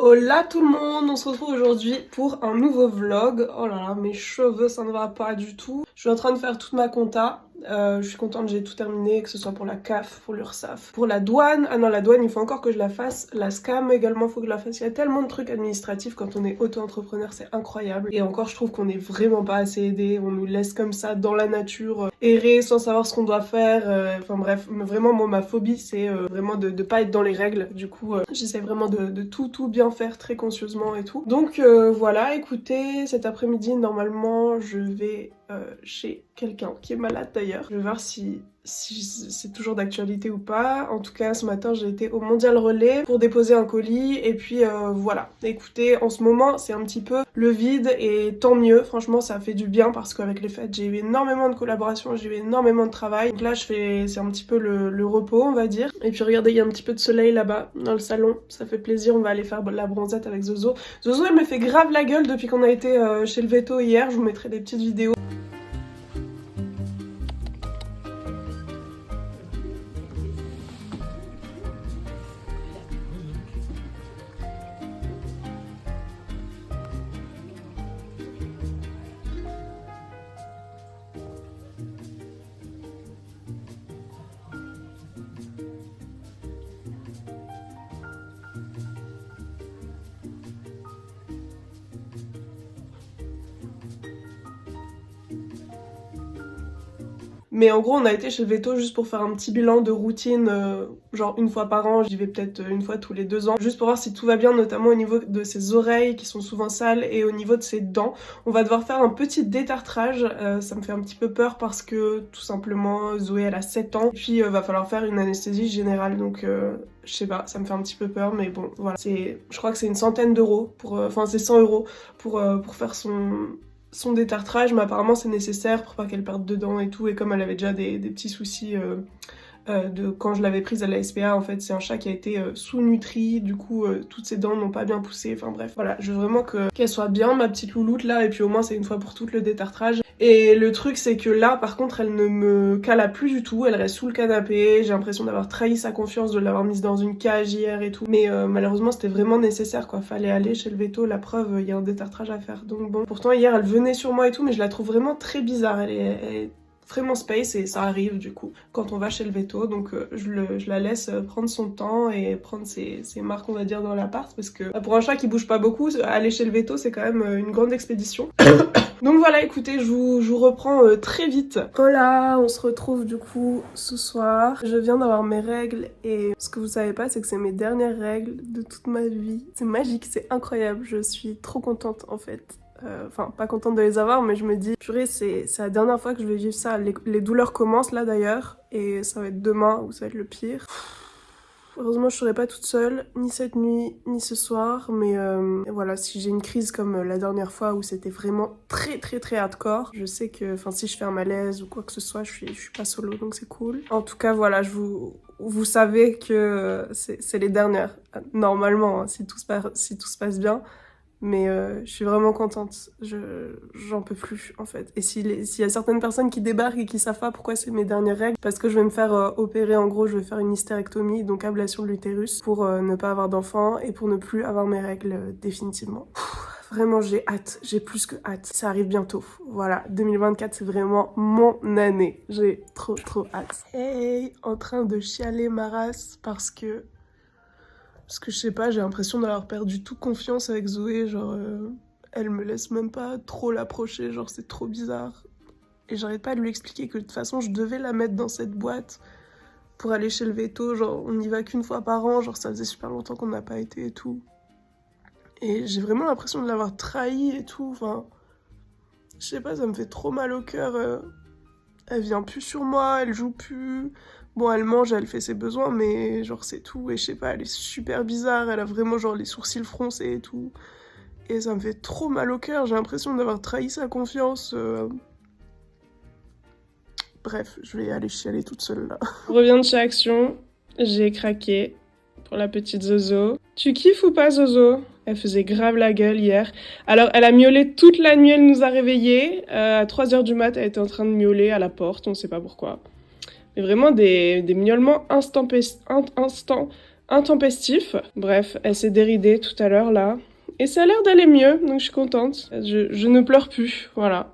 Hola tout le monde, on se retrouve aujourd'hui pour un nouveau vlog. Oh là là, mes cheveux ça ne va pas du tout. Je suis en train de faire toute ma compta. Je suis contente, j'ai tout terminé, que ce soit pour la CAF, pour l'URSSAF, pour la douane. Ah non, la douane, il faut encore que je la fasse. La SCAM également, il faut que je la fasse. Il y a tellement de trucs administratifs quand on est auto-entrepreneur, c'est incroyable. Et encore, je trouve qu'on n'est vraiment pas assez aidé. On nous laisse comme ça dans la nature, errer sans savoir ce qu'on doit faire. Enfin bref, vraiment, moi, ma phobie, c'est vraiment de pas être dans les règles. Du coup, j'essaie vraiment de tout bien faire très conscieusement et tout. Donc voilà, écoutez, cet après-midi, normalement, je vais chez quelqu'un qui est malade d'ailleurs. Je vais voir si c'est toujours d'actualité ou pas. En tout cas, ce matin, j'ai été au Mondial Relais pour déposer un colis. Et puis voilà. Écoutez, en ce moment, c'est un petit peu le vide et tant mieux. Franchement, ça fait du bien parce qu'avec les fêtes, j'ai eu énormément de collaborations, j'ai eu énormément de travail. Donc là, c'est un petit peu le repos, on va dire. Et puis regardez, il y a un petit peu de soleil là-bas dans le salon. Ça fait plaisir. On va aller faire la bronzette avec Zozo. Zozo, elle me fait grave la gueule depuis qu'on a été chez le veto hier. Je vous mettrai des petites vidéos. Mais en gros, on a été chez Veto juste pour faire un petit bilan de routine, genre une fois par an, j'y vais peut-être une fois tous les 2 ans, juste pour voir si tout va bien, notamment au niveau de ses oreilles qui sont souvent sales et au niveau de ses dents. On va devoir faire un petit détartrage, ça me fait un petit peu peur parce que tout simplement Zoé elle a 7 ans, et puis va falloir faire une anesthésie générale, donc je sais pas, ça me fait un petit peu peur, mais bon, voilà. Je crois que c'est une centaine d'euros, enfin c'est 100 euros pour faire son détartrage, mais apparemment c'est nécessaire pour pas qu'elle perde dedans et tout, et comme elle avait déjà des petits soucis de quand je l'avais prise à la SPA, en fait c'est un chat qui a été sous-nutri, du coup toutes ses dents n'ont pas bien poussé, enfin bref, voilà, je veux vraiment qu'elle soit bien ma petite louloute là, et puis au moins c'est une fois pour toutes le détartrage. Et le truc c'est que là par contre elle ne me cala plus du tout, elle reste sous le canapé, j'ai l'impression d'avoir trahi sa confiance, de l'avoir mise dans une cage hier et tout, mais malheureusement c'était vraiment nécessaire quoi, fallait aller chez le veto, la preuve il y a un détartrage à faire, donc bon. Pourtant hier elle venait sur moi et tout, mais je la trouve vraiment très bizarre, elle est vraiment space, et ça arrive du coup quand on va chez le veto, donc je la laisse prendre son temps et prendre ses marques, on va dire, dans l'appart, parce que pour un chat qui bouge pas beaucoup, aller chez le veto c'est quand même une grande expédition. Donc voilà, écoutez, je vous reprends très vite. Voilà, on se retrouve du coup ce soir. Je viens d'avoir mes règles et ce que vous savez pas, c'est que c'est mes dernières règles de toute ma vie. C'est magique, c'est incroyable, je suis trop contente en fait. Enfin, pas contente de les avoir, mais je me dis, purée, c'est la dernière fois que je vais vivre ça. Les douleurs commencent là d'ailleurs, et ça va être demain où ça va être le pire. Heureusement, je serai pas toute seule, ni cette nuit, ni ce soir, mais voilà, si j'ai une crise comme la dernière fois où c'était vraiment très hardcore, je sais que, enfin, si je fais un malaise ou quoi que ce soit, je suis pas solo, donc c'est cool. En tout cas, voilà, vous savez que c'est les dernières, normalement, hein, si tout se passe bien. Mais je suis vraiment contente, j'en peux plus en fait. Et s'il y a certaines personnes qui débarquent et qui savent pas pourquoi c'est mes dernières règles, parce que je vais me faire opérer, en gros je vais faire une hystérectomie, donc ablation de l'utérus, pour ne pas avoir d'enfant et pour ne plus avoir mes règles définitivement. Vraiment j'ai hâte, j'ai plus que hâte, ça arrive bientôt. Voilà, 2024 c'est vraiment mon année, j'ai trop hâte. Hey, en train de chialer ma race parce que je sais pas, j'ai l'impression d'avoir perdu toute confiance avec Zoé, genre elle me laisse même pas trop l'approcher, genre c'est trop bizarre. Et j'arrête pas de lui expliquer que de toute façon je devais la mettre dans cette boîte pour aller chez le veto, genre on y va qu'une fois par an, genre ça faisait super longtemps qu'on n'a pas été et tout. Et j'ai vraiment l'impression de l'avoir trahi et tout, enfin je sais pas, ça me fait trop mal au cœur. Elle vient plus sur moi, elle joue plus. Bon, elle mange, elle fait ses besoins, mais genre c'est tout. Et je sais pas, elle est super bizarre, elle a vraiment genre les sourcils froncés et tout. Et ça me fait trop mal au cœur, j'ai l'impression d'avoir trahi sa confiance. Bref, je vais aller chialer toute seule là. Je reviens de chez Action, j'ai craqué pour la petite Zozo. Tu kiffes ou pas Zozo ? Elle faisait grave la gueule hier. Alors, elle a miaulé toute la nuit, elle nous a réveillés. À 3h du mat, elle était en train de miauler à la porte, on sait pas pourquoi. Mais vraiment des miaulements intempestif. Bref, elle s'est déridée tout à l'heure là. Et ça a l'air d'aller mieux, donc je suis contente. Je ne pleure plus, voilà.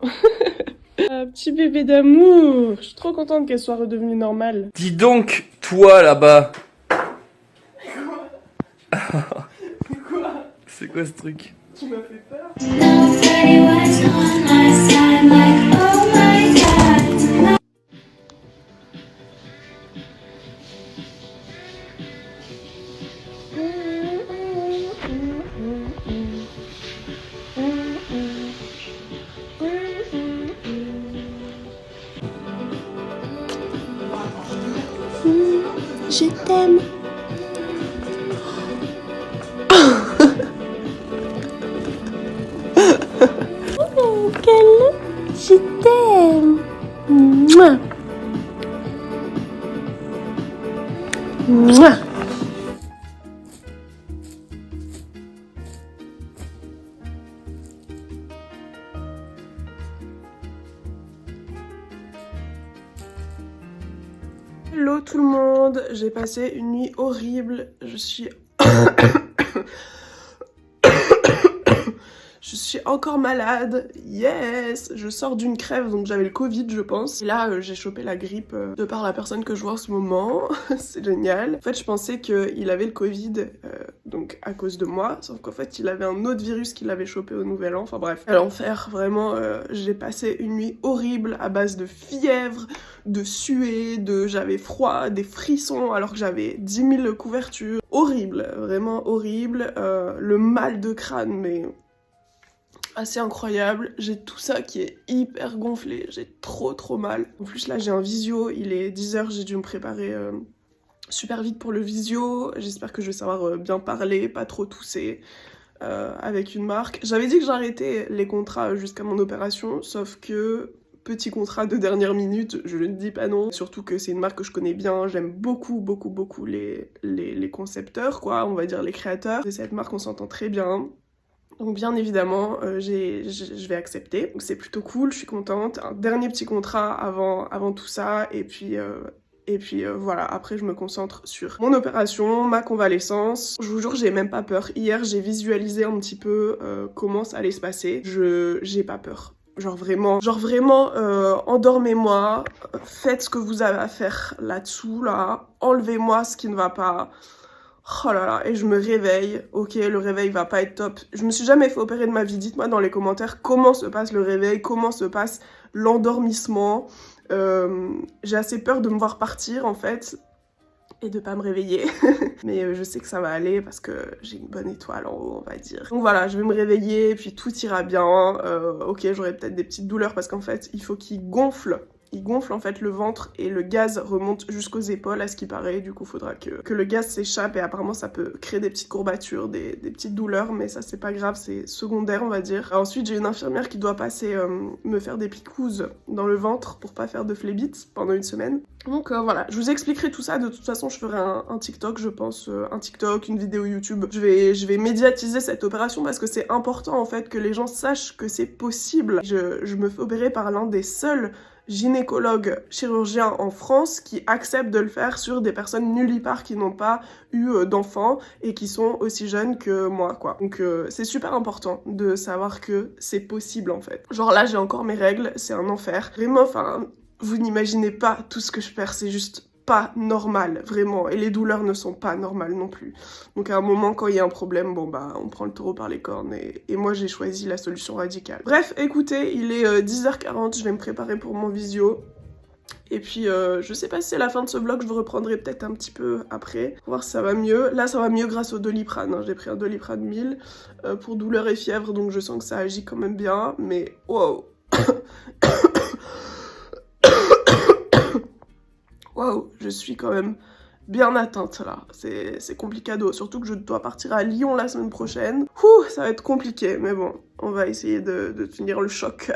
Ah, petit bébé d'amour. Je suis trop contente qu'elle soit redevenue normale. Dis donc, toi là-bas. Quoi? C'est quoi ce truc? Tu m'as fait peur. Nobody was on my side like, oh my God. Je t'aime. Oh, quel... Je t'aime. Mouah. Mouah. Hello tout le monde, j'ai passé une nuit horrible, je suis encore malade, yes. Je sors d'une crève, donc j'avais le Covid je pense. Et là j'ai chopé la grippe de par la personne que je vois en ce moment, c'est génial. En fait je pensais qu'il avait le Covid, donc à cause de moi, sauf qu'en fait il avait un autre virus qu'il avait chopé au nouvel an, enfin bref. À l'enfer, vraiment, j'ai passé une nuit horrible à base de fièvre, de suer, j'avais froid, des frissons alors que j'avais 10 000 couvertures. Horrible, vraiment horrible. Le mal de crâne, mais assez incroyable. J'ai tout ça qui est hyper gonflé, j'ai trop mal. En plus là j'ai un visio, il est 10h, j'ai dû me préparer super vite pour le visio. J'espère que je vais savoir bien parler, pas trop tousser. Avec une marque. J'avais dit que j'arrêtais les contrats jusqu'à mon opération, sauf que petit contrat de dernière minute, je ne dis pas non. Surtout que c'est une marque que je connais bien, j'aime beaucoup les concepteurs, quoi, on va dire les créateurs. De cette marque, on s'entend très bien. Donc bien évidemment, je vais accepter. Donc c'est plutôt cool, je suis contente. Un dernier petit contrat avant tout ça, et puis voilà, après je me concentre sur mon opération, ma convalescence. Je vous jure, j'ai même pas peur. Hier, j'ai visualisé un petit peu comment ça allait se passer. J'ai pas peur. Genre vraiment, endormez-moi, faites ce que vous avez à faire là-dessous, là. Enlevez-moi ce qui ne va pas. Oh là là, et je me réveille. Ok, le réveil va pas être top. Je me suis jamais fait opérer de ma vie. Dites-moi dans les commentaires comment se passe le réveil, comment se passe l'endormissement. J'ai assez peur de me voir partir en fait et de pas me réveiller. Mais je sais que ça va aller parce que j'ai une bonne étoile en haut, on va dire. Donc voilà, je vais me réveiller, puis tout ira bien. Ok, j'aurai peut-être des petites douleurs parce qu'en fait, il faut qu'il gonfle. Il gonfle en fait le ventre et le gaz remonte jusqu'aux épaules à ce qui paraît. Du coup, faudra que le gaz s'échappe et apparemment ça peut créer des petites courbatures, des petites douleurs, mais ça c'est pas grave, c'est secondaire on va dire. Ensuite, j'ai une infirmière qui doit passer me faire des picouzes dans le ventre pour pas faire de phlébites pendant une semaine. Donc voilà, je vous expliquerai tout ça. De toute façon, je ferai un TikTok, je pense, un TikTok, une vidéo YouTube. Je vais médiatiser cette opération parce que c'est important en fait que les gens sachent que c'est possible. Je me fais opérer par l'un des seuls gynécologue chirurgien en France qui accepte de le faire sur des personnes nullipares qui n'ont pas eu d'enfants et qui sont aussi jeunes que moi, quoi. Donc c'est super important de savoir que c'est possible en fait. Genre là j'ai encore mes règles, c'est un enfer. Vraiment, enfin, vous n'imaginez pas tout ce que je perds, c'est juste pas normal, vraiment, et les douleurs ne sont pas normales non plus. Donc à un moment, quand il y a un problème, bon bah on prend le taureau par les cornes, et moi j'ai choisi la solution radicale. Bref, écoutez, il est 10h40, je vais me préparer pour mon visio. Et puis je sais pas si c'est la fin de ce vlog, je vous reprendrai peut-être un petit peu après, pour voir si ça va mieux. Là ça va mieux grâce au Doliprane, hein. J'ai pris un Doliprane 1000 pour douleur et fièvre, donc je sens que ça agit quand même bien, mais wow. Waouh, je suis quand même bien atteinte là, c'est complicado, surtout que je dois partir à Lyon la semaine prochaine. Ouh, ça va être compliqué, mais bon, on va essayer de tenir le choc.